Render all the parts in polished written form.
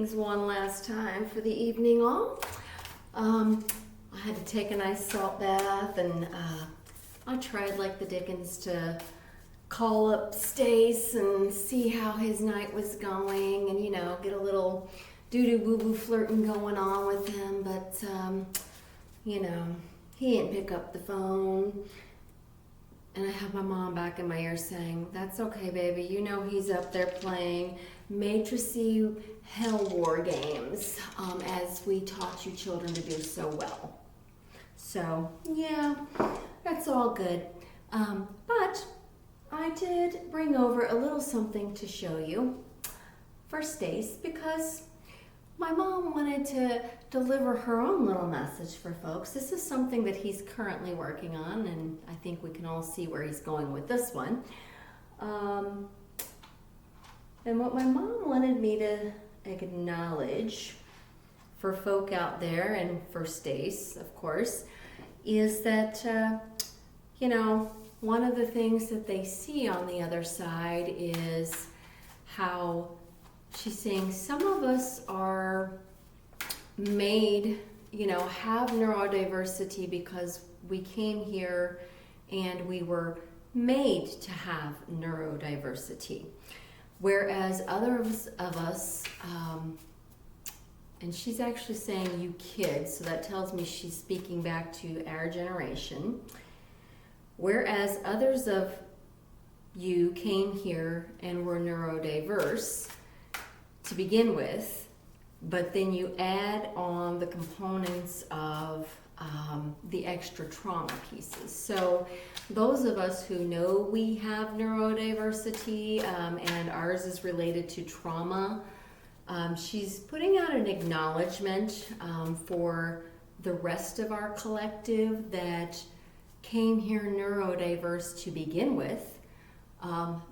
things one last time for the evening all. I had to take a nice salt bath, and I tried like the dickens to call up Stace and see how his night was going, and get a little doo-doo boo-boo flirting going on with him, but he didn't pick up the phone. And I have my mom back in my ear saying, "That's okay, baby. He's up there playing matricy hell war games, as we taught you children to do so well." So, yeah, that's all good. But I did bring over a little something to show you for Stace, because my mom wanted to deliver her own little message for folks. This is something that he's currently working on, and I think we can all see where he's going with this one. And what my mom wanted me to acknowledge for folk out there, and for Stace, of course, is that, one of the things that they see on the other side is how she's saying some of us are made, have neurodiversity because we came here and we were made to have neurodiversity. Whereas others of us, and she's actually saying you kids, so that tells me she's speaking back to our generation. Whereas others of you came here and were neurodiverse to begin with, but then you add on the components of the extra trauma pieces. So those of us who know we have neurodiversity, and ours is related to trauma, she's putting out an acknowledgement for the rest of our collective that came here neurodiverse to begin with,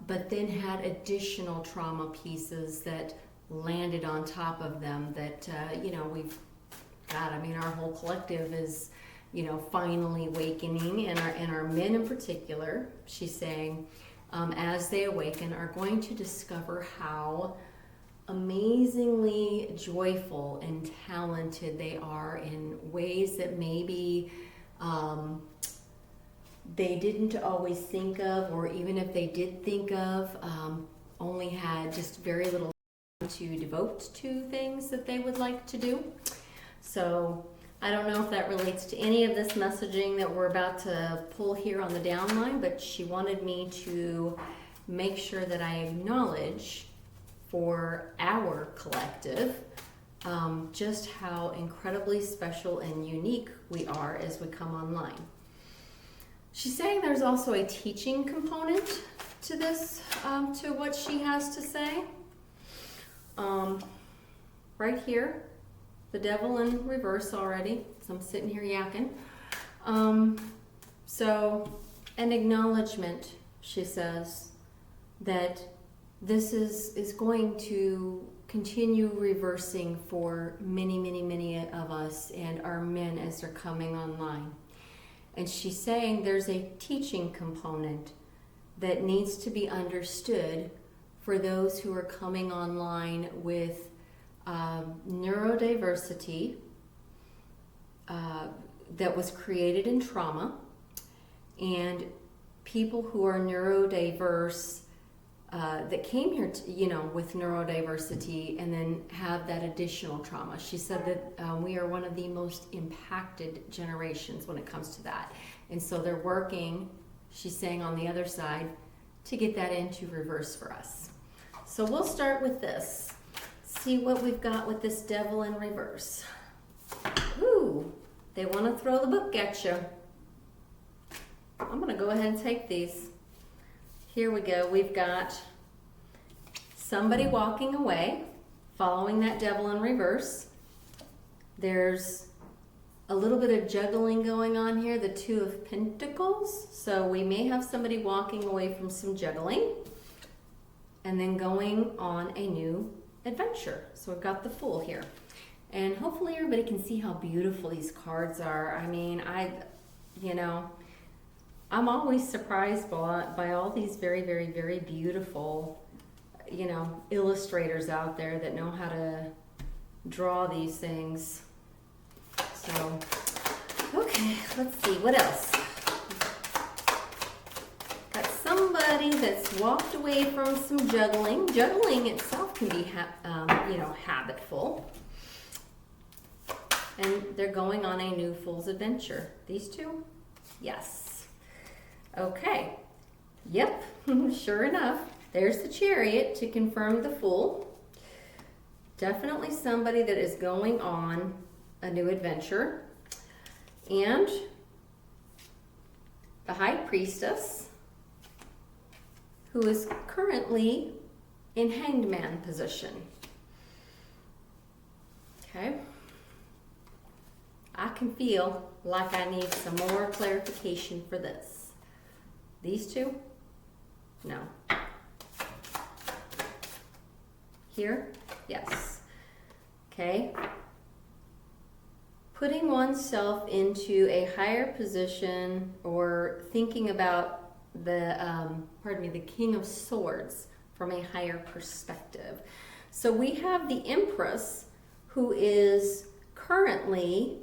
but then had additional trauma pieces that landed on top of them that, we've got. Our whole collective is, finally awakening, and our men in particular, she's saying, as they awaken, are going to discover how amazingly joyful and talented they are in ways that maybe they didn't always think of, or even if they did think of, only had just very little time to devote to things that they would like to do. So I don't know if that relates to any of this messaging that we're about to pull here on the downline, but she wanted me to make sure that I acknowledge for our collective just how incredibly special and unique we are as we come online. She's saying there's also a teaching component to this, to what she has to say. Right here, the devil in reverse already, so I'm sitting here yakking. So an acknowledgement, she says, that this is going to continue reversing for many, many, many of us and our men as they're coming online. And she's saying there's a teaching component that needs to be understood for those who are coming online with neurodiversity that was created in trauma, and people who are neurodiverse that came here with neurodiversity and then have that additional trauma. She said that we are one of the most impacted generations when it comes to that. And so they're working, she's saying, on the other side to get that into reverse for us. So we'll start with this. See what we've got with this devil in reverse. Ooh, they want to throw the book at you. I'm going to go ahead and take these. Here we go. We've got somebody walking away, following that devil in reverse. There's a little bit of juggling going on here, the Two of Pentacles. So we may have somebody walking away from some juggling and then going on a new adventure. So we've got the Fool here. And hopefully everybody can see how beautiful these cards are. I'm always surprised by all these very, very, very beautiful, illustrators out there that know how to draw these things. So, okay, let's see, what else? Got somebody that's walked away from some juggling. Juggling itself can be, habitful. And they're going on a new fool's adventure. These two? Yes. Okay. Yep, sure enough. There's the Chariot to confirm the Fool. Definitely somebody that is going on a new adventure. And the High Priestess, who is currently in Hanged Man position. Okay. I can feel like I need some more clarification for this. These two? No. Here? Yes. Okay. Putting oneself into a higher position or thinking about the King of Swords from a higher perspective. So we have the Empress, who is currently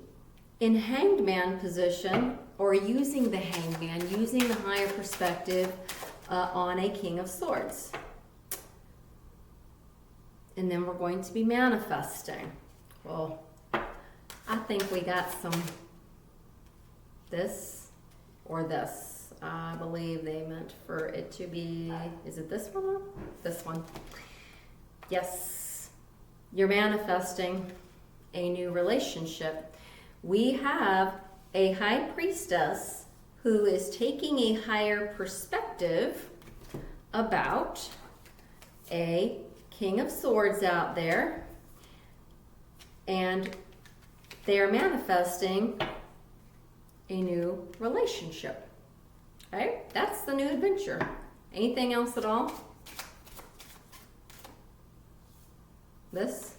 in Hanged Man position, or using the Hanged Man, using the higher perspective on a King of Swords. And then we're going to be manifesting. Well, I think we got some this or this. I believe they meant for it to be, is it this one? This one. Yes, you're manifesting a new relationship. We have a High Priestess who is taking a higher perspective about a King of Swords out there, and they are manifesting a new relationship. Okay, that's the new adventure. Anything else at all? This?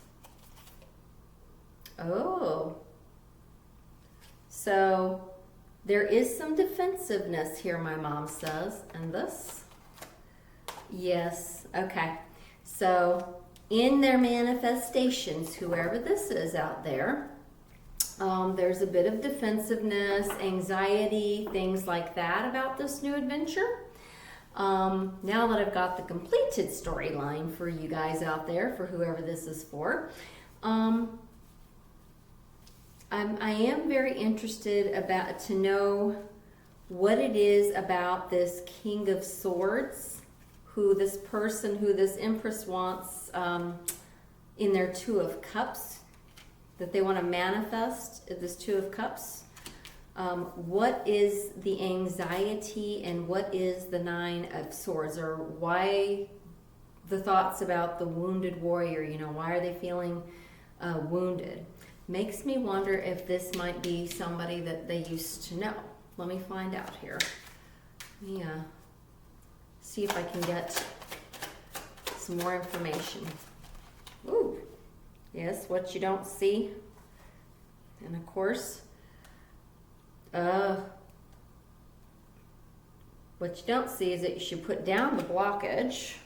Oh. So there is some defensiveness here, my mom says. And this? Yes. Okay. So in their manifestations, whoever this is out there, there's a bit of defensiveness, anxiety, things like that about this new adventure. Now that I've got the completed storyline for you guys out there, for whoever this is for, I am very interested to know what it is about this King of Swords, who this Empress wants in their Two of Cups, that they want to manifest this Two of Cups. What is the anxiety and what is the Nine of Swords, or why the thoughts about the wounded warrior? Why are they feeling wounded? Makes me wonder if this might be somebody that they used to know. Let me find out here. Yeah. See if I can get some more information. Ooh. Yes, what you don't see. And of course, what you don't see is that you should put down the blockage,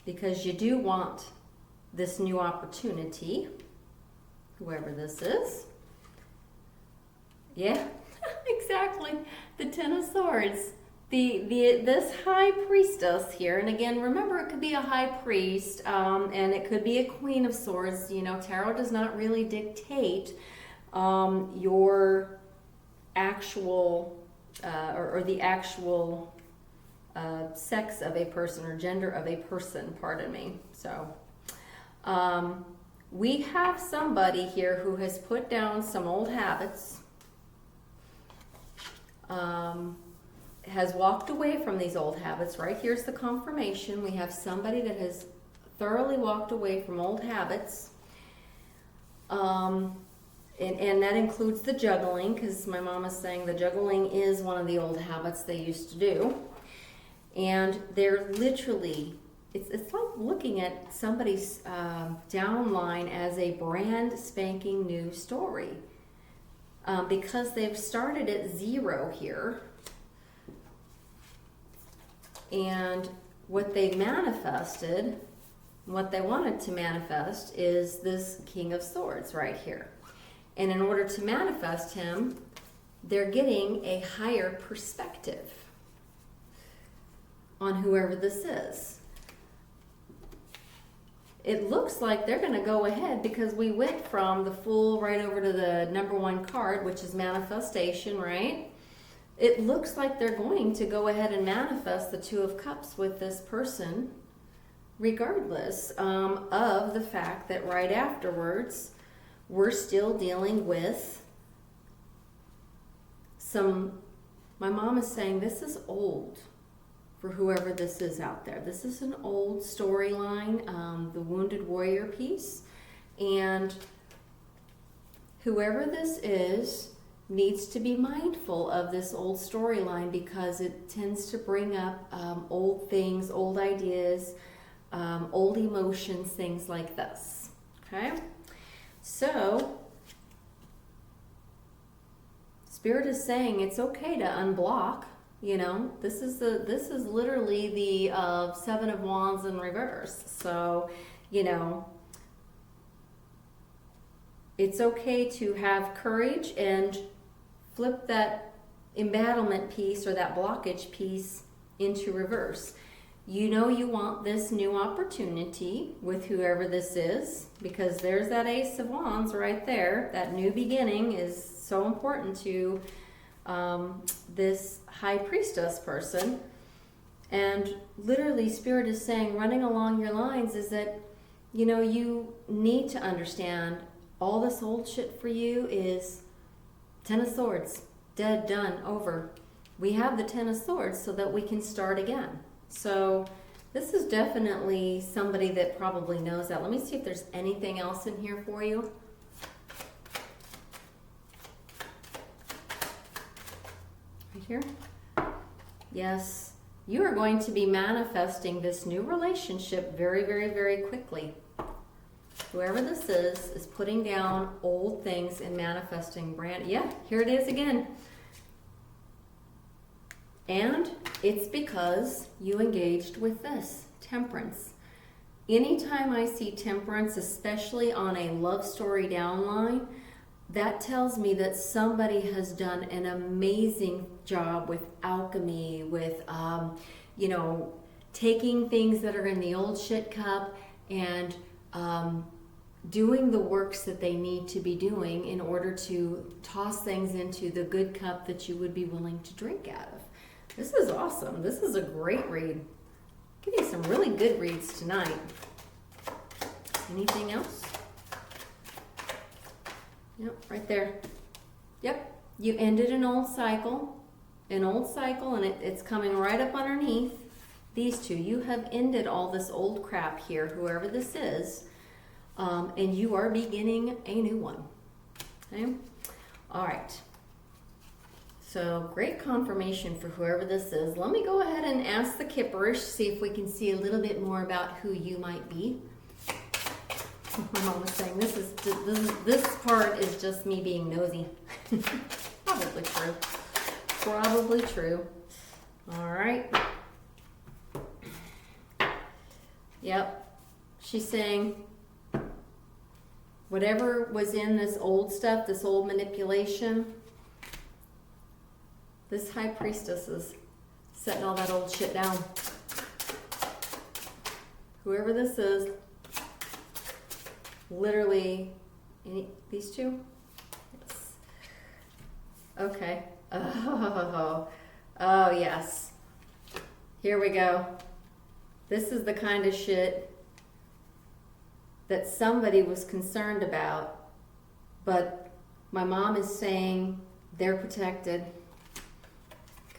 because you do want this new opportunity, whoever this is. Yeah, exactly. The Ten of Swords. This High Priestess here, and again, remember, it could be a High Priest, and it could be a Queen of Swords. Tarot does not really dictate your actual or the actual sex of a person, or gender of a person, pardon me. So we have somebody here who has put down some old habits, has walked away from these old habits. Right here's the confirmation. We have somebody that has thoroughly walked away from old habits. And that includes the juggling, because my mom is saying the juggling is one of the old habits they used to do. And they're literally, it's like looking at somebody's downline as a brand spanking new story. Because they've started at zero here. And what they manifested, what they wanted to manifest is this King of Swords right here. And in order to manifest him, they're getting a higher perspective on whoever this is. It looks like they're going to go ahead because we went from the Fool right over to the number 1 card, which is manifestation, right? It looks like they're going to go ahead and manifest the Two of Cups with this person, regardless of the fact that right afterwards, we're still dealing with my mom is saying this is old for whoever this is out there. This is an old storyline, the Wounded Warrior piece. And whoever this is needs to be mindful of this old storyline because it tends to bring up old things, old ideas, old emotions, things like this. Okay? So, Spirit is saying it's okay to unblock. You know, this is literally the 7 of Wands in reverse. So, you know, it's okay to have courage and flip that embattlement piece or that blockage piece into reverse. You know you want this new opportunity with whoever this is because there's that Ace of Wands right there. That new beginning is so important to this High Priestess person. And literally Spirit is saying running along your lines is that, you know, you need to understand all this old shit for you is 10 of Swords, dead, done, over. We have the 10 of Swords so that we can start again. So this is definitely somebody that probably knows that. Let me see if there's anything else in here for you. Right here. Yes, you are going to be manifesting this new relationship very, very, very quickly. Whoever this is putting down old things and manifesting brand. Yeah, here it is again. And it's because you engaged with this, Temperance. Anytime I see Temperance, especially on a love story downline, that tells me that somebody has done an amazing job with alchemy, with, you know, taking things that are in the old shit cup and doing the works that they need to be doing in order to toss things into the good cup that you would be willing to drink out of. This is awesome. This is a great read. Give you some really good reads tonight. Anything else? Yep, right there. Yep, you ended an old cycle, and it's coming right up underneath these two. You have ended all this old crap here, whoever this is, and you are beginning a new one. Okay? All right. So great confirmation for whoever this is. Let me go ahead and ask the Kipperish, see if we can see a little bit more about who you might be. My mom was saying this part is just me being nosy. Probably true. Probably true. All right. Yep. She's saying whatever was in this old stuff, this old manipulation, this High Priestess is setting all that old shit down. Whoever this is, literally, these two? Yes. Okay. Oh, yes. Here we go. This is the kind of shit that somebody was concerned about, but my mom is saying they're protected.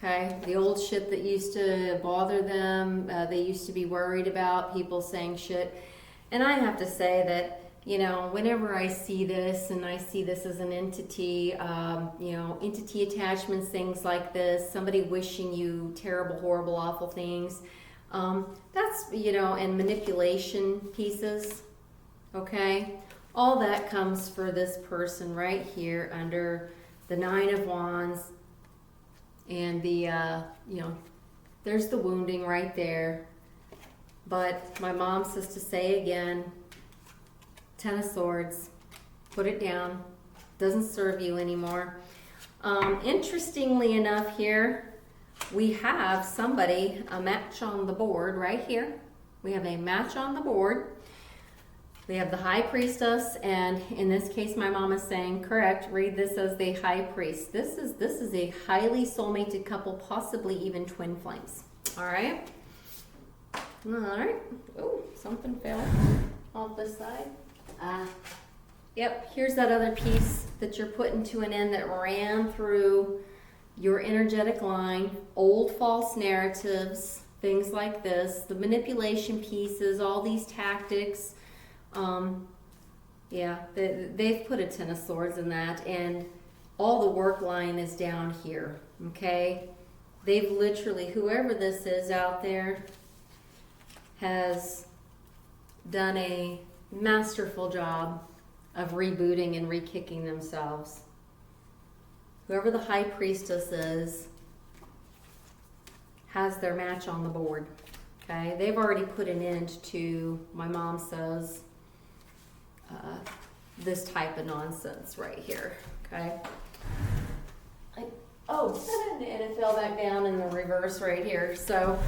Okay, the old shit that used to bother them, they used to be worried about, people saying shit. And I have to say that, you know, whenever I see this, and I see this as an entity, you know, entity attachments, things like this, somebody wishing you terrible, horrible, awful things, that's, you know, and manipulation pieces, okay? All that comes for this person right here under the 9 of Wands. And the, you know, there's the wounding right there. But my mom says to say again, Ten of Swords, put it down, doesn't serve you anymore. Interestingly enough here, we have somebody, a match on the board right here. We have a match on the board. We have the High Priestess, and in this case, my mom is saying, correct, read this as the High Priest. This is a highly soulmated couple, possibly even twin flames. All right? All right. Oh, something fell off this side. Yep, here's that other piece that you're putting to an end that ran through your energetic line. Old false narratives, things like this, the manipulation pieces, all these tactics. Yeah, they've put a Ten of Swords in that, and all the work line is down here, okay? They've literally, whoever this is out there, has done a masterful job of rebooting and re-kicking themselves. Whoever the High Priestess is has their match on the board, okay? They've already put an end to, my mom says, this type of nonsense right here, okay? And it fell back down in the reverse right here. So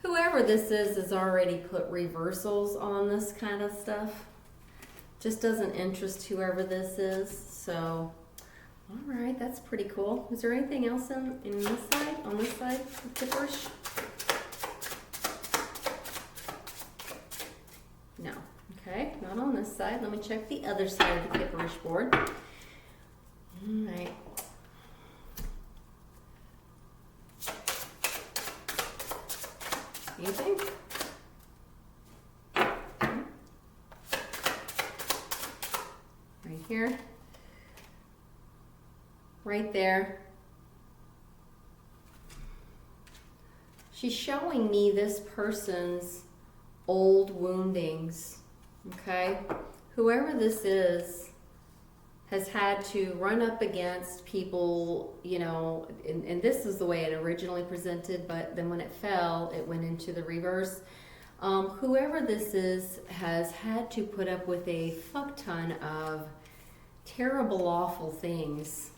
whoever this is has already put reversals on this kind of stuff. Just doesn't interest whoever this is. So, all right, that's pretty cool. Is there anything else in this side, on this side of Kipperish? No. Okay, not on this side. Let me check the other side of the Kipperish board. All right. Anything? Right here. Right there. She's showing me this person's old woundings. Okay, whoever this is has had to run up against people, you know, and this is the way it originally presented, but then when it fell, it went into the reverse. Whoever this is has had to put up with a fuck ton of terrible, awful things.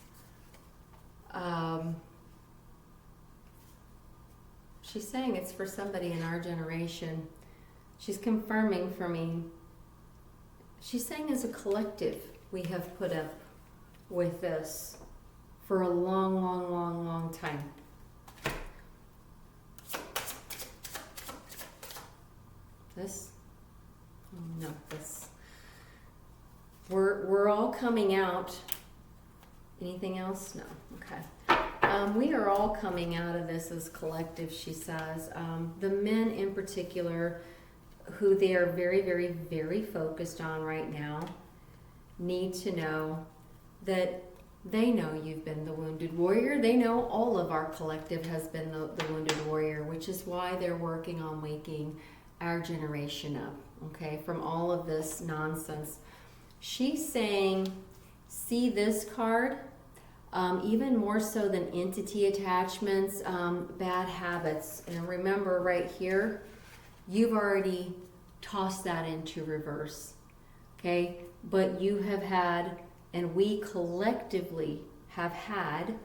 She's saying it's for somebody in our generation. She's confirming for me. She's saying as a collective, we have put up with this for a long, long, long, long time. This? No, this. We're all coming out. Anything else? No. Okay. We are all coming out of this as collective, she says. The men in particular, who they are very, very, very focused on right now, need to know that they know you've been the wounded warrior. They know all of our collective has been the wounded warrior, which is why they're working on waking our generation up, okay, from all of this nonsense. She's saying, see this card, even more so than entity attachments, bad habits. And remember right here, you've already tossed that into reverse, okay? But you have had, and we collectively have had,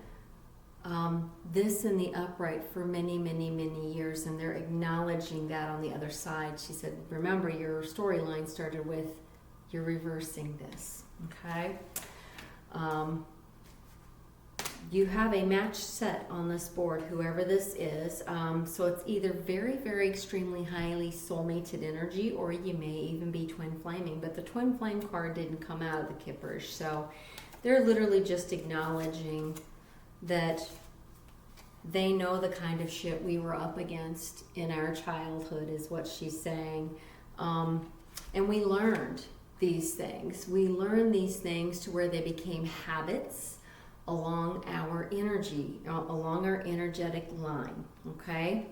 this in the upright for many, many, many years, and they're acknowledging that on the other side. She said, remember, your storyline started with, you're reversing this, okay? You have a match set on this board, whoever this is. So it's either very, very extremely highly soulmated energy, or you may even be twin flaming. But the twin flame card didn't come out of the Kipperish. So they're literally just acknowledging that they know the kind of shit we were up against in our childhood, is what she's saying. And we learned these things. We learned these things to where they became habits along our energy, along our energetic line, okay?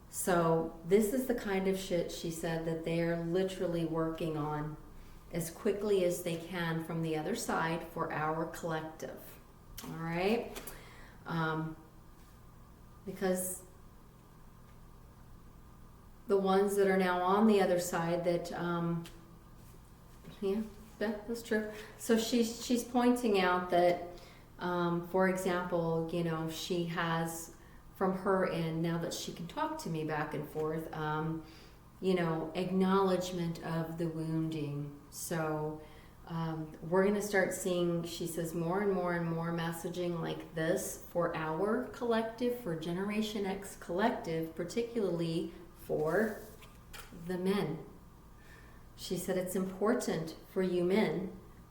So this is the kind of shit, she said, that they're literally working on as quickly as they can from the other side for our collective, all right? Because the ones that are now on the other side that, yeah, that's true. So she's pointing out that, for example, you know, she has from her end, now that she can talk to me back and forth, you know, acknowledgement of the wounding. So we're going to start seeing, she says, more and more and more messaging like this for our collective, for Generation X collective, particularly for the men. She said it's important for you men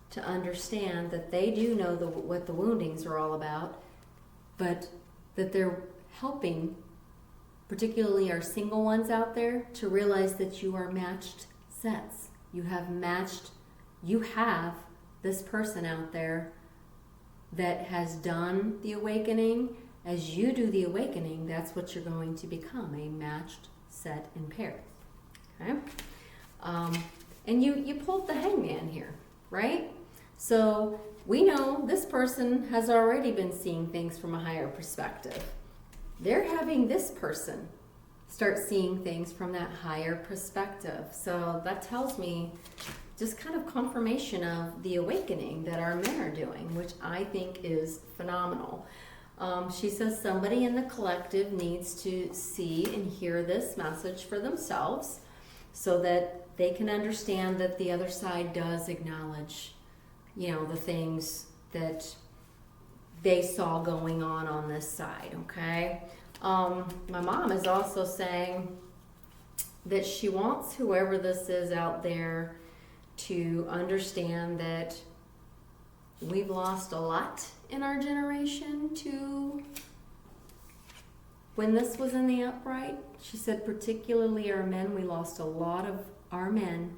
to understand that they do know what the woundings are all about, but that they're helping, particularly our single ones out there, to realize that you are matched sets. You have this person out there that has done the awakening. As you do the awakening, that's what you're going to become, a matched set and pair. Okay? And you pulled the hangman here, right? So we know this person has already been seeing things from a higher perspective. They're having this person start seeing things from that higher perspective. So that tells me just kind of confirmation of the awakening that our men are doing, which I think is phenomenal. She says somebody in the collective needs to see and hear this message for themselves so that they can understand that the other side does acknowledge, you know, the things that they saw going on this side, okay? My mom is also saying that she wants whoever this is out there to understand that we've lost a lot in our generation to when this was in the upright. She said particularly our men, we lost a lot of our men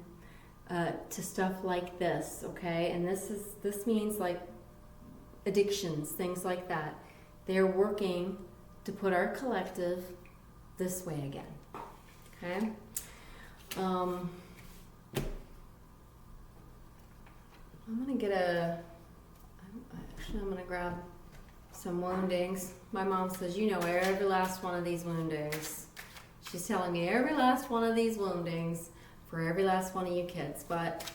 to stuff like this, okay? And this means like addictions, things like that. They're working to put our collective this way again, okay? I'm gonna grab some woundings. My mom says, you know, every last one of these woundings. She's telling me every last one of these woundings for every last one of you kids, but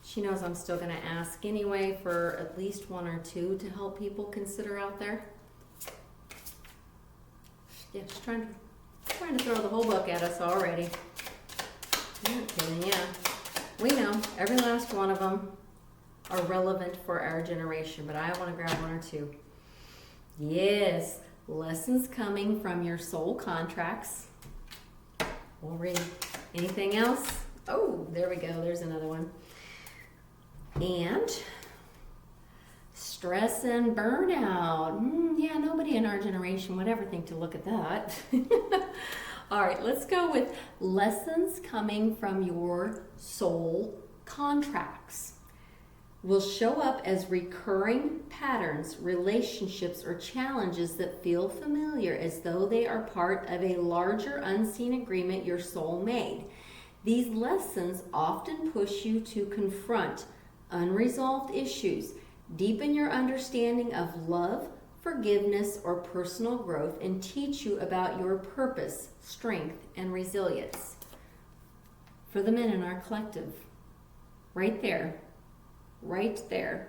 she knows I'm still gonna ask anyway for at least one or two to help people consider out there. Yeah, just trying to throw the whole book at us already. I'm not kidding, yeah. We know every last one of them are relevant for our generation, but I want to grab one or two. Yes, lessons coming from your soul contracts. We'll read. Anything else? Oh, there we go. There's another one. And stress and burnout. Yeah, nobody in our generation would ever think to look at that. All right, let's go with lessons coming from your soul contracts. Will show up as recurring patterns, relationships, or challenges that feel familiar as though they are part of a larger unseen agreement your soul made. These lessons often push you to confront unresolved issues, deepen your understanding of love, forgiveness, or personal growth, and teach you about your purpose, strength, and resilience. For the men in our collective, right there. Right there.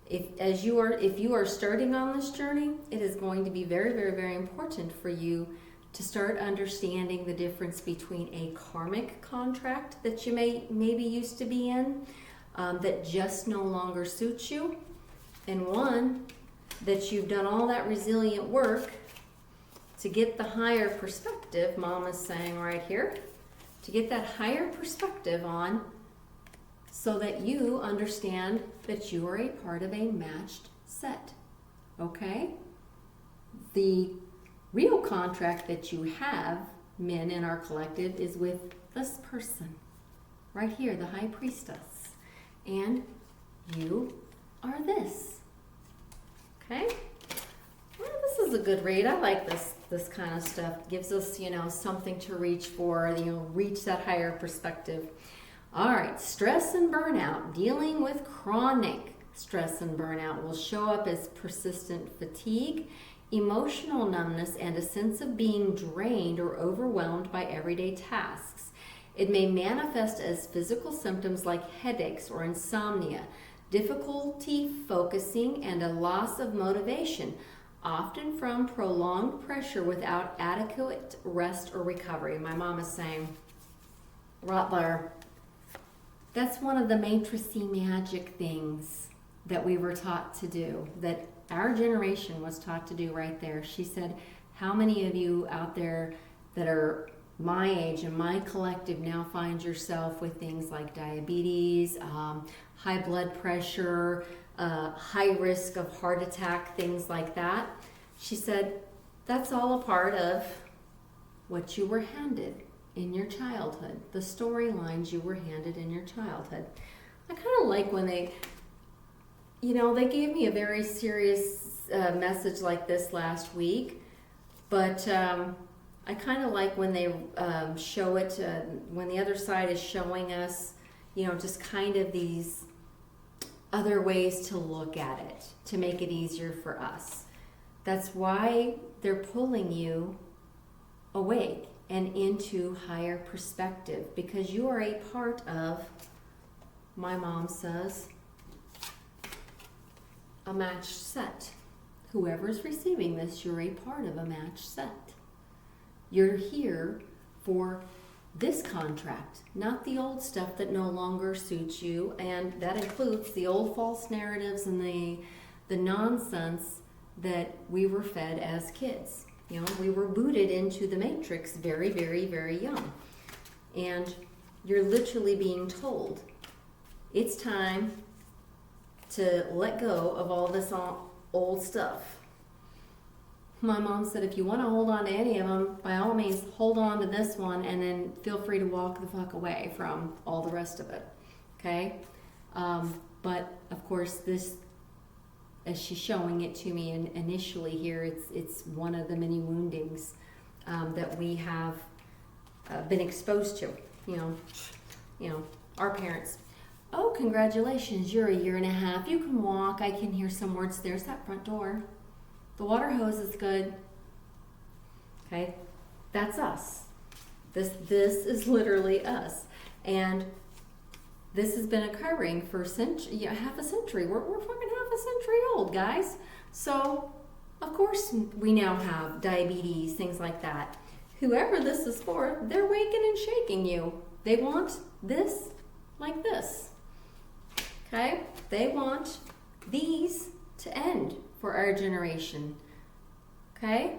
If you are starting on this journey, it is going to be very, very, very important for you to start understanding the difference between a karmic contract that you maybe used to be in, that just no longer suits you, and one that you've done all that resilient work to get the higher perspective. Mom is saying right here, to get that higher perspective on, so that you understand that you are a part of a matched set, okay? The real contract that you have, men in our collective, is with this person, right here, the High Priestess. And you are this, okay? Well, this is a good read. I like this kind of stuff. It gives us, something to reach for, reach that higher perspective. All right, stress and burnout. Dealing with chronic stress and burnout will show up as persistent fatigue, emotional numbness, and a sense of being drained or overwhelmed by everyday tasks. It may manifest as physical symptoms like headaches or insomnia, difficulty focusing, and a loss of motivation, often from prolonged pressure without adequate rest or recovery. My mom is saying, right there, that's one of the matrixy magic things that we were taught to do, that our generation was taught to do right there. She said, how many of you out there that are my age and my collective now find yourself with things like diabetes, high blood pressure, high risk of heart attack, things like that? She said, that's all a part of what you were handed in your childhood, the storylines you were handed in your childhood. I kind of like when they gave me a very serious message like this last week, but I kind of like when they show it, when the other side is showing us, just kind of these other ways to look at it, to make it easier for us. That's why they're pulling you awake and into higher perspective, because you are a part of, my mom says, a matched set. Whoever's receiving this, you're a part of a matched set. You're here for this contract, not the old stuff that no longer suits you, and that includes the old false narratives and the nonsense that we were fed as kids. We were booted into the matrix very, very, very young. And you're literally being told, it's time to let go of all this old stuff. My mom said, if you want to hold on to any of them, by all means, hold on to this one, and then feel free to walk the fuck away from all the rest of it. Okay? But of course, this, as she's showing it to me, and initially here, it's one of the many woundings that we have been exposed to. Our parents. Oh, congratulations! You're a year and a half. You can walk. I can hear some words. There's that front door. The water hose is good. Okay, that's us. This is literally us, and this has been occurring for half a century. We're fucking half a century old, guys. So, of course, we now have diabetes, things like that. Whoever this is for, they're waking and shaking you. They want this like this. Okay? They want these to end for our generation. Okay?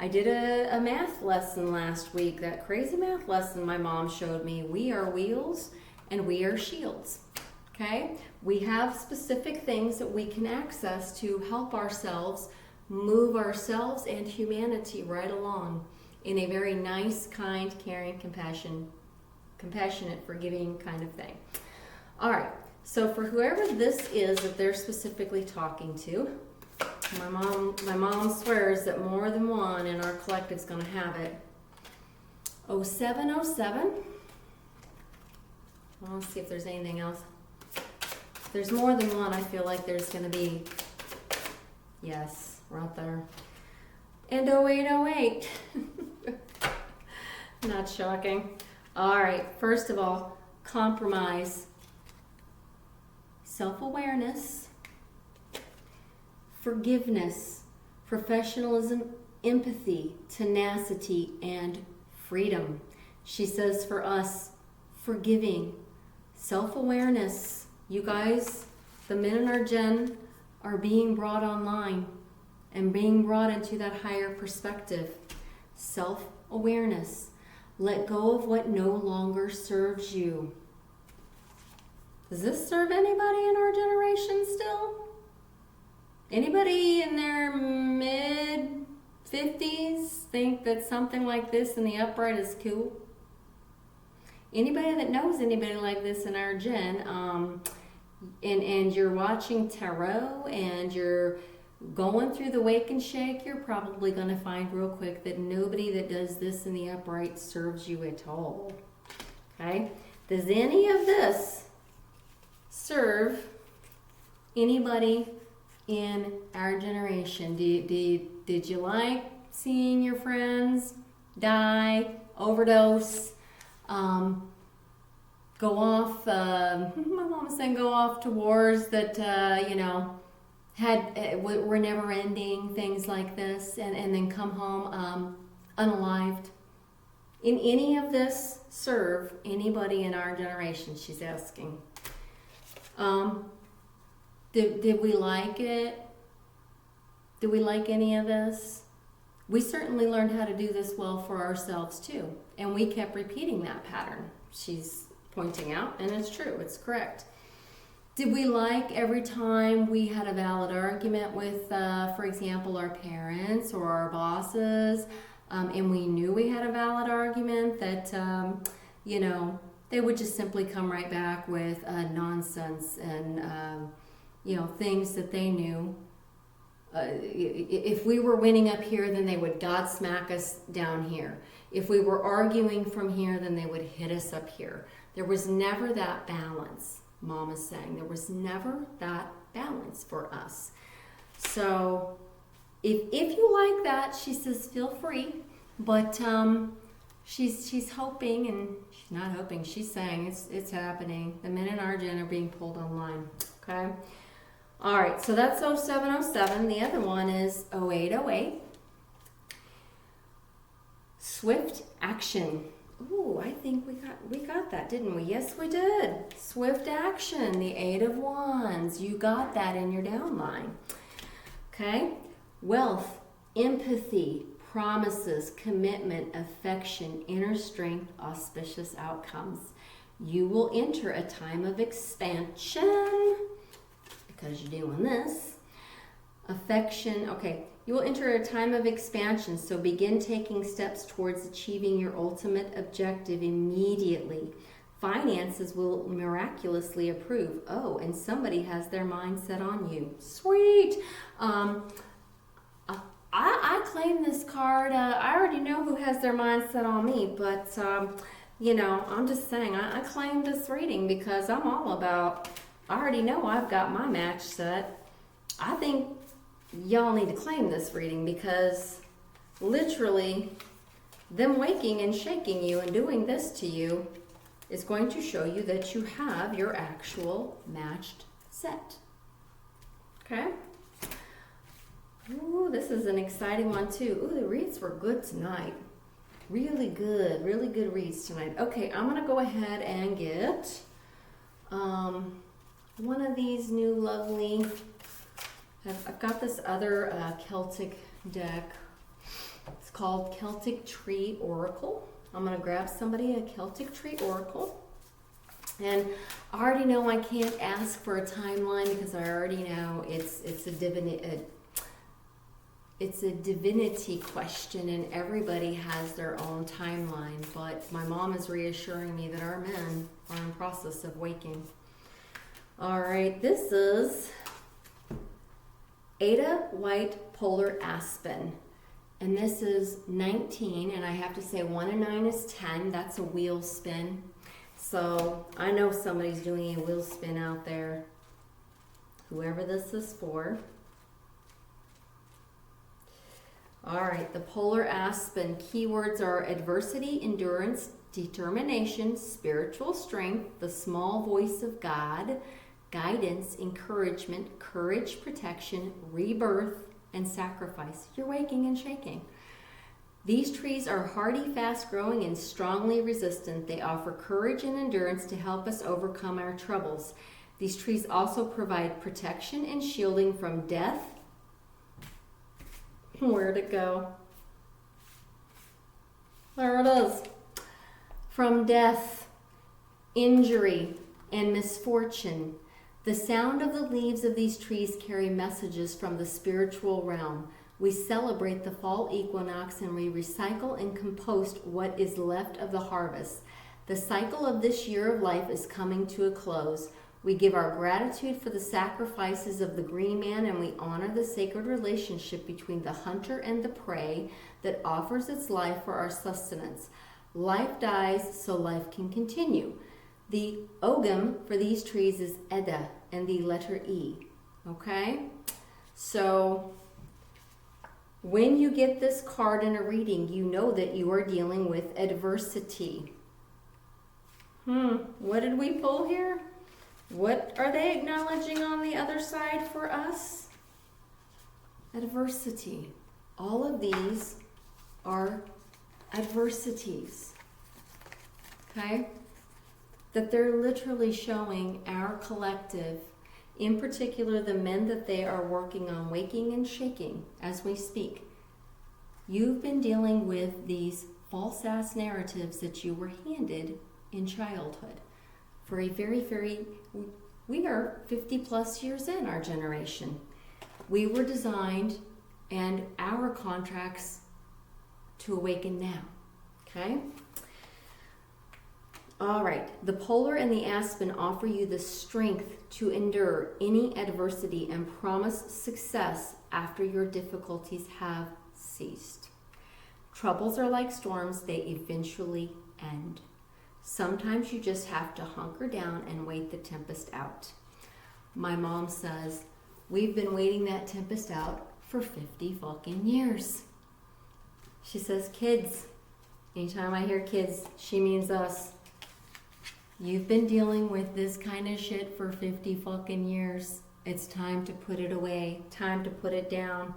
I did a math lesson last week, that crazy math lesson my mom showed me. We are wheels and we are shields. Okay? We have specific things that we can access to help ourselves move ourselves and humanity right along in a very nice, kind, caring, compassionate, forgiving kind of thing. All right. So for whoever this is that they're specifically talking to, my mom swears that more than one in our collective is going to have it. 0707. Well, let's see if there's anything else. If there's more than one, I feel like there's going to be, yes, right there. And 0808. Not shocking. All right, first of all, compromise. Self-awareness, forgiveness, professionalism, empathy, tenacity, and freedom. She says for us, forgiving, self-awareness. You guys, the men in our gen are being brought online and being brought into that higher perspective. Self-awareness. Let go of what no longer serves you. Does this serve anybody in our generation still? Anybody in their mid-50s think that something like this in the upright is cool? Anybody that knows anybody like this in our gen, and you're watching tarot and you're going through the wake and shake, you're probably going to find real quick that nobody that does this in the upright serves you at all. Okay? Does any of this serve anybody in our generation? Did you like seeing your friends die, overdose, go off, my mom was saying go off to wars that, were never ending, things like this, and then come home unalived? In any of this serve anybody in our generation, she's asking. Did we like it? Did we like any of this? We certainly learned how to do this well for ourselves too. And we kept repeating that pattern. She's pointing out, and it's true, it's correct. Did we like every time we had a valid argument with, for example, our parents or our bosses, and we knew we had a valid argument that, they would just simply come right back with nonsense and, things that they knew. If we were winning up here, then they would Godsmack us down here. If we were arguing from here, then they would hit us up here. There was never that balance, Mom is saying. There was never that balance for us. So if you like that, she says, feel free. But she's hoping, and she's not hoping, she's saying it's happening. The men in our gen are being pulled online. Okay? All right, so that's 0707. The other one is 0808. Swift action. Ooh, I think we got that, didn't we? Yes, we did. Swift action, the 8 of Wands. You got that in your downline. Okay? Wealth, empathy, promises, commitment, affection, inner strength, auspicious outcomes. You will enter a time of expansion because you're doing this. Affection, okay. You will enter a time of expansion, so begin taking steps towards achieving your ultimate objective immediately. Finances will miraculously improve. Oh, and somebody has their mind set on you. Sweet. I claim this card. I already know who has their mind set on me, but, I'm just saying, I claim this reading because I'm all about, I already know I've got my match set. I think y'all need to claim this reading because literally them waking and shaking you and doing this to you is going to show you that you have your actual matched set. Okay? Ooh, this is an exciting one too. Ooh, the reads were good tonight. Really good reads tonight. Okay, I'm gonna go ahead and get one of these new lovely, I've got this other Celtic deck. It's called Celtic Tree Oracle. I'm going to grab somebody a Celtic Tree Oracle. And I already know I can't ask for a timeline because I already know it's a divinity question and everybody has their own timeline. But my mom is reassuring me that our men are in process of waking. All right, this is Ada White Polar Aspen, and this is 19, and I have to say 1 and 9 is 10. That's a wheel spin. So I know somebody's doing a wheel spin out there, whoever this is for. All right, the Polar Aspen keywords are adversity, endurance, determination, spiritual strength, the small voice of God, guidance, encouragement, courage, protection, rebirth, and sacrifice. You're waking and shaking. These trees are hardy, fast-growing, and strongly resistant. They offer courage and endurance to help us overcome our troubles. These trees also provide protection and shielding from death. Where'd it go? There it is. From death, injury, and misfortune. The sound of the leaves of these trees carry messages from the spiritual realm. We celebrate the fall equinox and we recycle and compost what is left of the harvest. The cycle of this year of life is coming to a close. We give our gratitude for the sacrifices of the green man and we honor the sacred relationship between the hunter and the prey that offers its life for our sustenance. Life dies so life can continue. The ogam for these trees is Eda and the letter E. Okay? So When you get this card in a reading, you know that you are dealing with adversity. What did we pull here? What are they acknowledging on the other side for us? Adversity. All of these are adversities. Okay? That they're literally showing our collective, in particular the men that they are working on waking and shaking as we speak. You've been dealing with these false ass narratives that you were handed in childhood for a we are 50 plus years in our generation. We were designed and our contracts to awaken now. Okay? All right, the polar and the aspen offer you the strength to endure any adversity and promise success after your difficulties have ceased. Troubles are like storms, they eventually end. Sometimes you just have to hunker down and wait the tempest out. My mom says, we've been waiting that tempest out for 50 fucking years. She says, kids, anytime I hear kids, she means us. You've been dealing with this kind of shit for 50 fucking years. It's time to put it away. Time to put it down.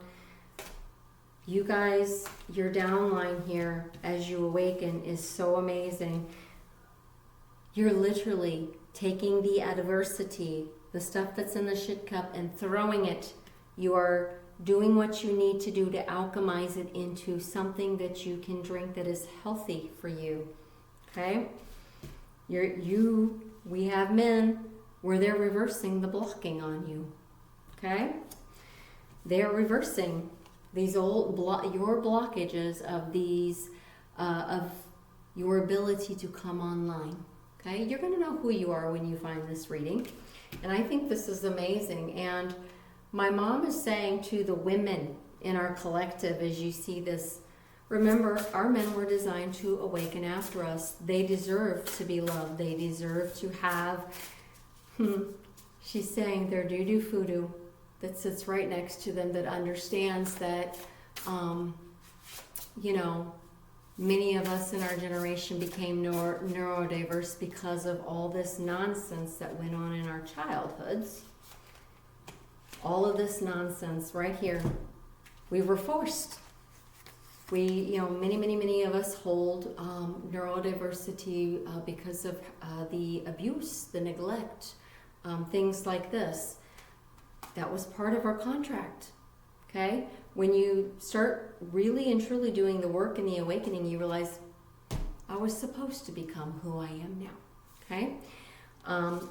You guys, your downline here as you awaken is so amazing. You're literally taking the adversity, the stuff that's in the shit cup, and throwing it. You are doing what you need to do to alchemize it into something that you can drink that is healthy for you. Okay? We have men where they're reversing the blocking on you. Okay? They're reversing these old your blockages of these of your ability to come online. Okay? You're going to know who you are when you find this reading. And I think this is amazing. And my mom is saying to the women in our collective, as you see this, remember, our men were designed to awaken after us. They deserve to be loved. They deserve to have, she's saying, their doo-doo foo-doo that sits right next to them, that understands that, many of us in our generation became neurodiverse because of all this nonsense that went on in our childhoods. All of this nonsense right here. We were forced. We, many of us hold neurodiversity because of the abuse, the neglect, things like this. That was part of our contract, okay? When you start really and truly doing the work in the awakening, you realize, I was supposed to become who I am now, okay?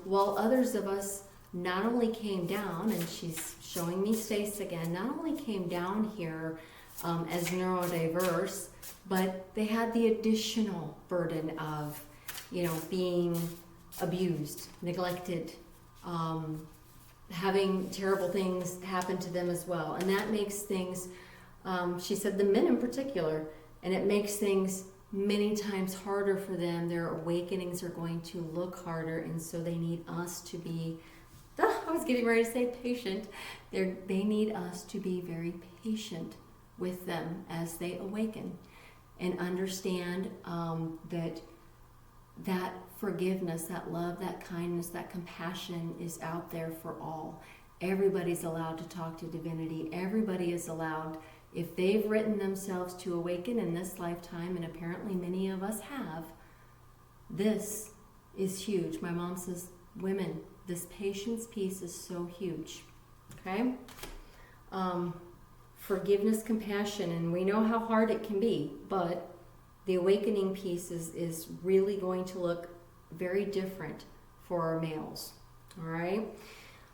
While others of us not only came down, and she's showing me Stace again, not only came down here as neurodiverse, but they had the additional burden of, being abused, neglected, having terrible things happen to them as well. And that makes things, she said the men in particular, and it makes things many times harder for them. Their awakenings are going to look harder, and so they need us to be, I was getting ready to say patient. They need us to be very patient with them as they awaken and understand that forgiveness, that love, that kindness, that compassion is out there for all. Everybody's allowed to talk to divinity. Everybody is allowed, if they've written themselves to awaken in this lifetime, and apparently many of us have, this is huge. My mom says, women, this patience piece is so huge. Okay? Forgiveness, compassion, and we know how hard it can be, but the awakening piece is really going to look very different for our males. All right?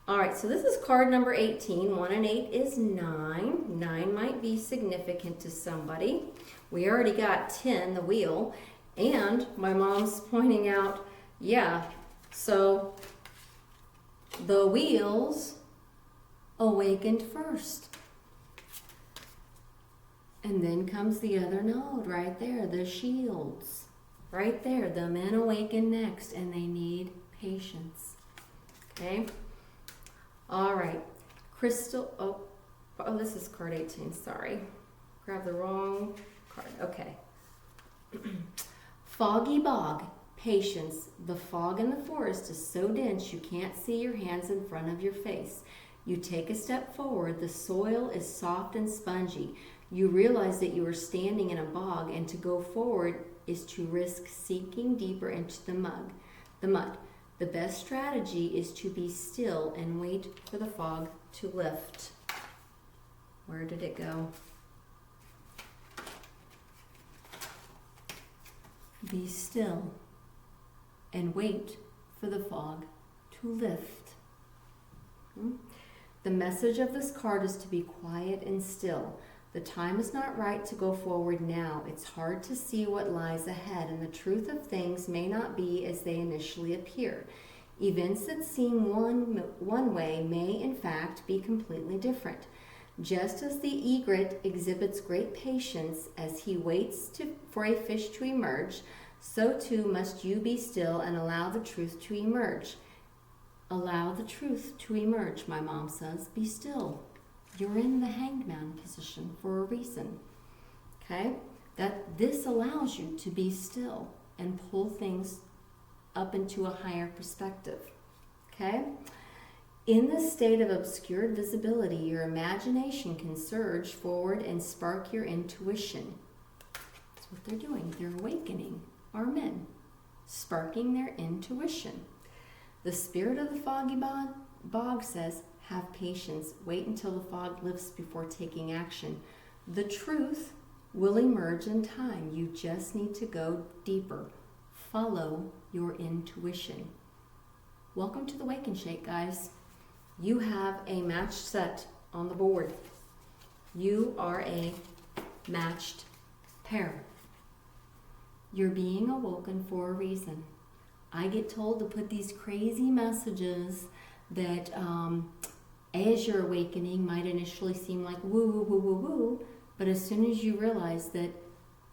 All right, so this is card number 18. 1 and 8 is 9. 9 might be significant to somebody. We already got 10, the wheel, and my mom's pointing out, so the wheels awakened first. And then comes the other node right there, the shields. Right there, the men awaken next, and they need patience. Okay? All right. Crystal, oh, this is card 18, sorry. grab the wrong card. Okay. Foggy bog. Patience. The fog in the forest is so dense you can't see your hands in front of your face. You take a step forward. The soil is soft and spongy. You realize that you are standing in a bog, and to go forward is to risk sinking deeper into the mud. The best strategy is to be still and wait for the fog to lift. Where did it go? Be still and wait for the fog to lift. The message of this card is to be quiet and still. The time is not right to go forward now. It's hard to see what lies ahead, and the truth of things may not be as they initially appear. Events that seem one way may, in fact, be completely different. Just as the egret exhibits great patience as he waits for a fish to emerge, so too must you be still and allow the truth to emerge. Allow the truth to emerge, my mom says. Be still. You're in the hanged man position for a reason. Okay? This allows you to be still and pull things up into a higher perspective. Okay? In this state of obscured visibility, your imagination can surge forward and spark your intuition. That's what they're doing. They're awakening our men, sparking their intuition. The spirit of the foggy bog says, have patience. Wait until the fog lifts before taking action. The truth will emerge in time. You just need to go deeper. Follow your intuition. Welcome to the Wake and Shake, guys. You have a matched set on the board. You are a matched pair. You're being awoken for a reason. I get told to put these crazy messages that as you're awakening might initially seem like woo, woo, woo, woo, woo, but as soon as you realize that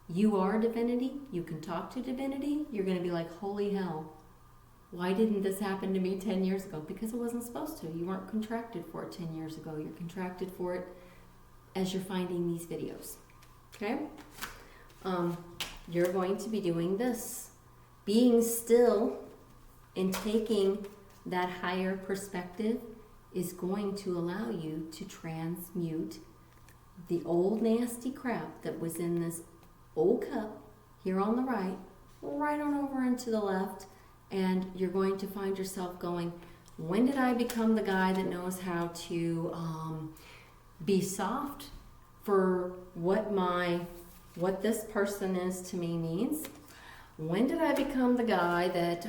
you are divinity, you can talk to divinity, you're going to be like, holy hell, why didn't this happen to me 10 years ago? Because it wasn't supposed to. You weren't contracted for it 10 years ago. You're contracted for it as you're finding these videos. Okay? You're going to be doing this. Being still and taking that higher perspective is going to allow you to transmute the old nasty crap that was in this old cup here on the right on over into the left, and you're going to find yourself going, when did I become the guy that knows how to be soft for what this person is to me means? When did I become the guy that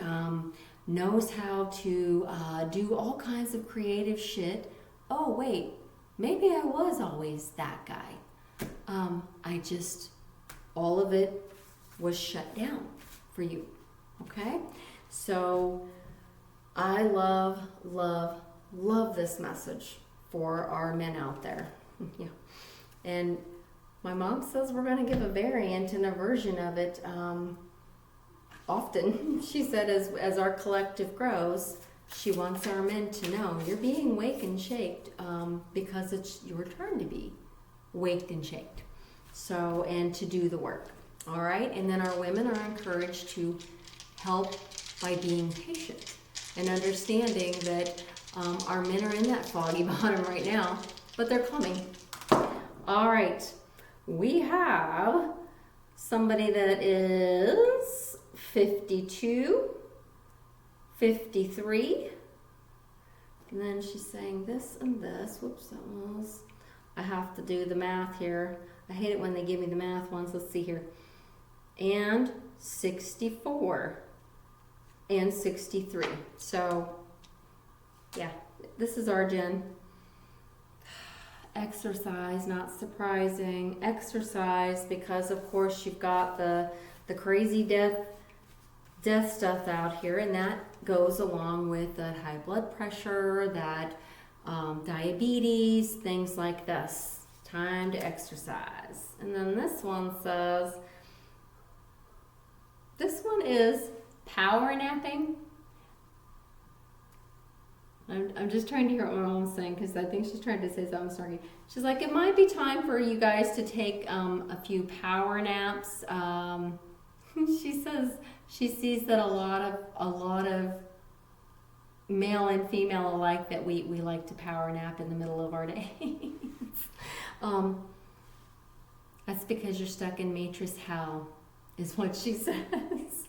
knows how to do all kinds of creative shit? Oh, wait, maybe I was always that guy. All of it was shut down for you, okay? So I love, love, love this message for our men out there. Yeah. And my mom says we're going to give a variant and a version of it often. She said as our collective grows, she wants our men to know you're being waked and shaked because it's your turn to be waked and shaked. So, and to do the work. All right. And then our women are encouraged to help by being patient and understanding that our men are in that foggy bottom right now, but they're coming. All right. We have somebody that is 52, 53, and then she's saying this and this. Whoops, that was, I have to do the math here. I hate it when they give me the math ones. Let's see here. And 64 and 63. So, yeah, this is our Jen. Exercise, not surprising. Exercise, because of course you've got the crazy death stuff out here, and that goes along with that high blood pressure, that diabetes, things like this. Time to exercise. And then this one says, this one is power napping. I'm just trying to hear what my mom's saying because I think she's trying to say something snarky. She's like, it might be time for you guys to take a few power naps. She says she sees that a lot of male and female alike that we like to power nap in the middle of our days. That's because you're stuck in matrix hell, is what she says.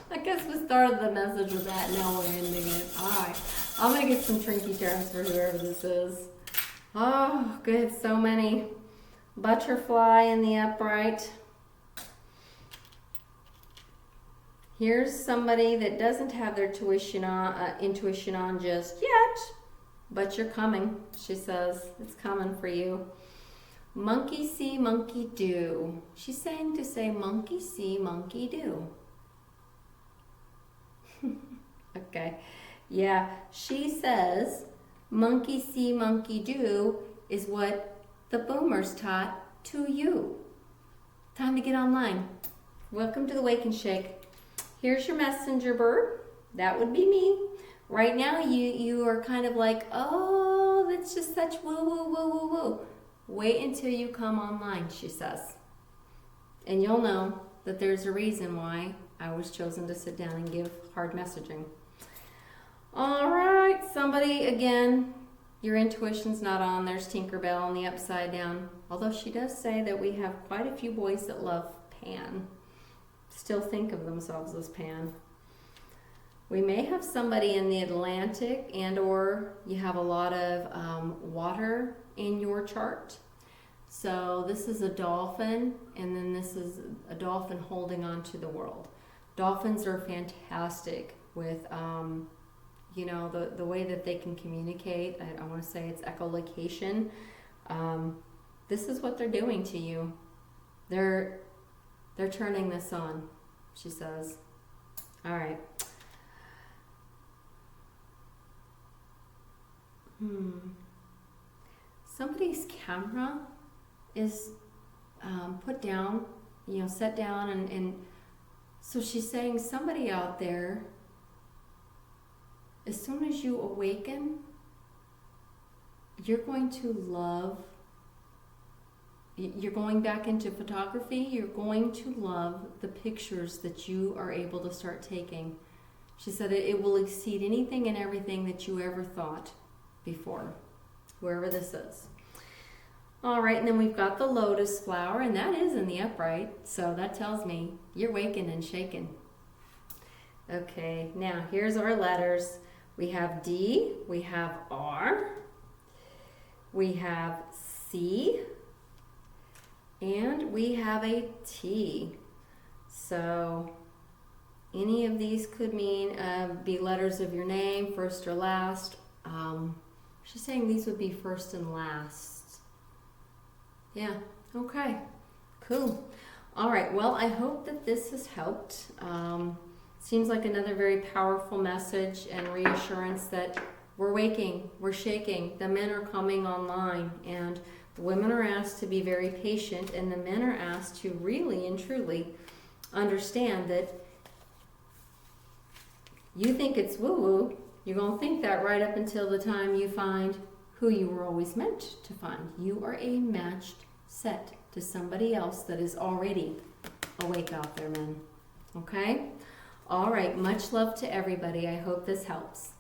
I guess we started the message with that, now we're ending it. Alright, I'm going to get some Trinky Terms for whoever this is. Oh, good, so many. Butterfly in the upright. Here's somebody that doesn't have their intuition on just yet, but you're coming, she says. It's coming for you. Monkey see, monkey do. She's saying to say monkey see, monkey do. Okay. Yeah, she says monkey see, monkey do is what the boomers taught to you. Time to get online. Welcome to the Wake and Shake. Here's your messenger bird. That would be me. Right now you are kind of like, oh, that's just such woo, woo, woo, woo, woo. Wait until you come online, she says. And you'll know that there's a reason why I was chosen to sit down and give hard messaging. All right, somebody, again, your intuition's not on. There's Tinkerbell on the upside down. Although she does say that we have quite a few boys that love Pan. Still think of themselves as Pan. We may have somebody in the Atlantic, and or you have a lot of water in your chart. So this is a dolphin, and then this is a dolphin holding on to the world. Dolphins are fantastic with, you know, the way that they can communicate. I want to say it's echolocation. This is what they're doing to you. They're turning this on, she says. All right. Somebody's camera is put down, you know, set down, and so she's saying somebody out there, as soon as you awaken, you're going to love, you're going back into photography, you're going to love the pictures that you are able to start taking. She said it will exceed anything and everything that you ever thought before, whoever this is. All right, and then we've got the lotus flower, and that is in the upright, so that tells me you're waking and shaking. Okay, now here's our letters. We have D, we have R, we have C, and we have a T. So any of these could mean be letters of your name, first or last. She's saying these would be first and last. Yeah, okay, cool. All right, well, I hope that this has helped. Seems like another very powerful message and reassurance that we're waking, we're shaking, the men are coming online, and the women are asked to be very patient, and the men are asked to really and truly understand that you think it's woo-woo, you're going to think that right up until the time you find who you were always meant to find. You are a matched set to somebody else that is already awake out there, men. Okay? All right, much love to everybody. I hope this helps.